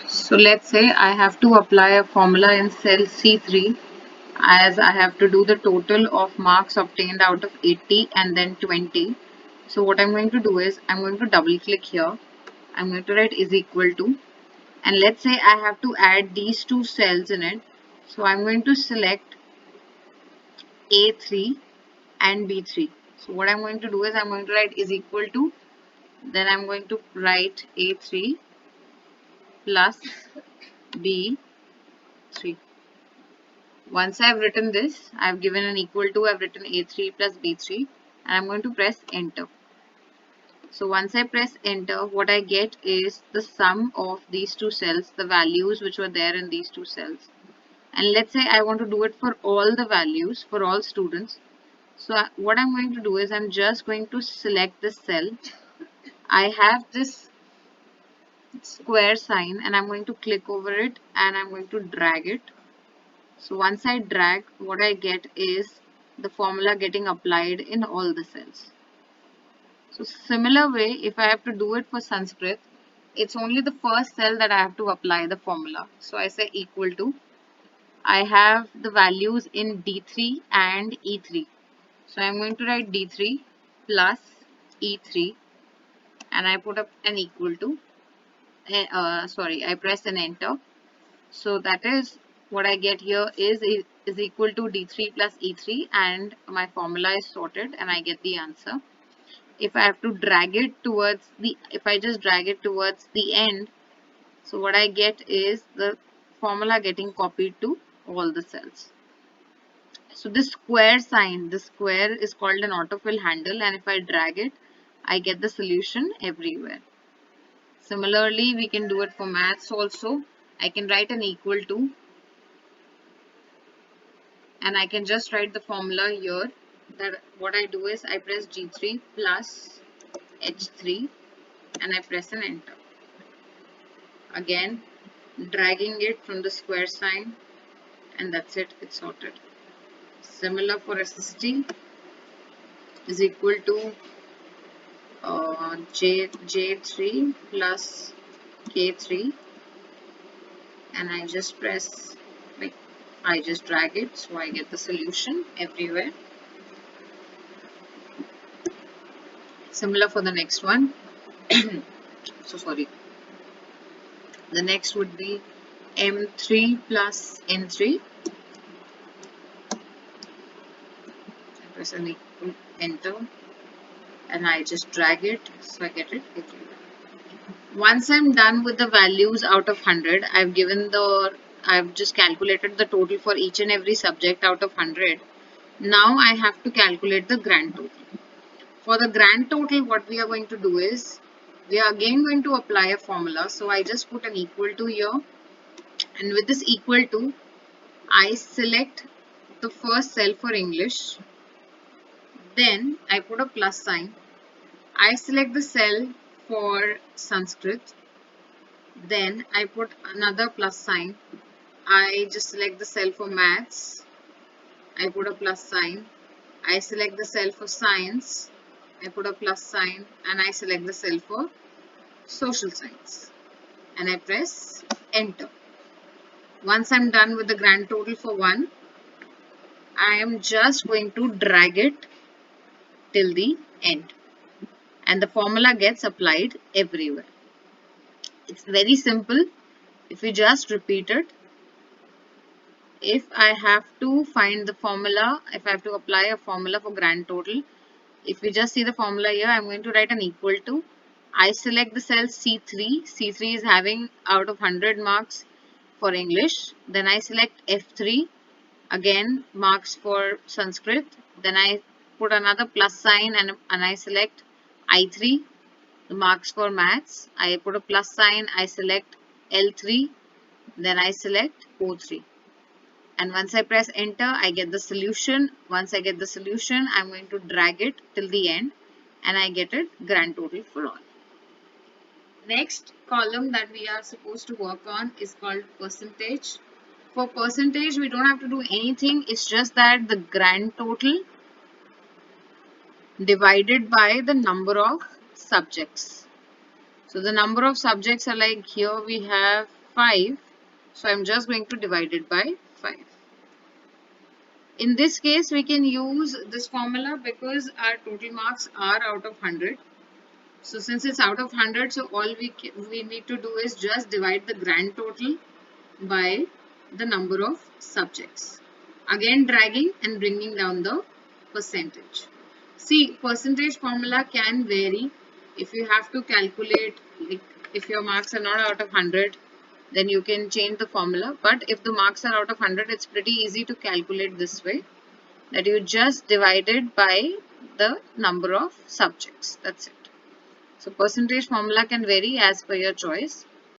So let's say I have to apply a formula in cell C3 as I have to do the total of marks obtained out of 80 and then 20. So what I'm going to do is I'm going to double click here. I'm going to write is equal to, and let's say I have to add these two cells in it. So I'm going to select A3 and B3. So what I'm going to do is I'm going to write is equal to, then I'm going to write A3 plus B3. Once I've written this, I've given an equal to, I've written A3 plus B3, and I'm going to press enter. So once I press enter, what I get is the sum of these two cells, the values which were there in these two cells. And let's say I want to do it for all the values, for all students. So what I'm going to do is I'm just going to select this cell. I have this square sign and I'm going to click over it and I'm going to drag it. So once I drag, what I get is the formula getting applied in all the cells. So similar way, if I have to do it for Sanskrit, it's only the first cell that I have to apply the formula. So I say equal to, I have the values in D3 and E3. So I'm going to write D3 plus E3 and I put up an equal to, I press an enter. So that is what I get here is equal to D3 plus E3 and my formula is sorted and I get the answer. If I have to drag it towards if I just drag it towards the end, so what I get is the formula getting copied to all the cells. So this square sign, the square is called an autofill handle, and if I drag it, I get the solution everywhere. Similarly, we can do it for maths also. I can write an equal to and I can just write the formula here. That what I do is I press G3 plus H3 and I press an enter. Again, dragging it from the square sign and that's it, it's sorted. Similar for SST is equal to J3 plus K3 and I just press, like, I just drag it so I get the solution everywhere. Similar for the next one. So sorry. The next would be M3 plus N3. I press an equal enter and I just drag it so I get it everywhere. Once I'm done with the values out of 100, I've just calculated the total for each and every subject out of 100. Now I have to calculate the grand total. For the grand total, what we are going to do is, we are again going to apply a formula. So I just put an equal to here, and with this equal to, I select the first cell for English, then I put a plus sign. I select the cell for Sanskrit, then I put another plus sign. I just select the cell for maths, I put a plus sign. I select the cell for science, I put a plus sign, and I select the cell for social science and I press enter. Once I'm done with the grand total for one, I am just going to drag it till the end and the formula gets applied everywhere. It's very simple. If you just repeat it, if I have to find the formula, if I have to apply a formula for grand total, if we just see the formula here, I'm going to write an equal to. I select the cell C3. C3 is having out of 100 marks for English. Then I select F3. Again, marks for Sanskrit. Then I put another plus sign and I select I3. The marks for maths. I put a plus sign. I select L3. Then I select O3. And once I press enter, I get the solution. Once I get the solution, I'm going to drag it till the end and I get it grand total for all. Next column that we are supposed to work on is called percentage. For percentage, we don't have to do anything. It's just that the grand total divided by the number of subjects. So the number of subjects are like, here we have 5. So I'm just going to divide it by 5. In this case, we can use this formula because our total marks are out of 100. So since it's out of 100, so all we need to do is just divide the grand total by the number of subjects. Again dragging and bringing down the percentage. See, percentage formula can vary. If you have to calculate, like if your marks are not out of 100, then you can change the formula. But if the marks are out of 100, it's pretty easy to calculate this way, that you just divide it by the number of subjects. That's it. So percentage formula can vary as per your choice.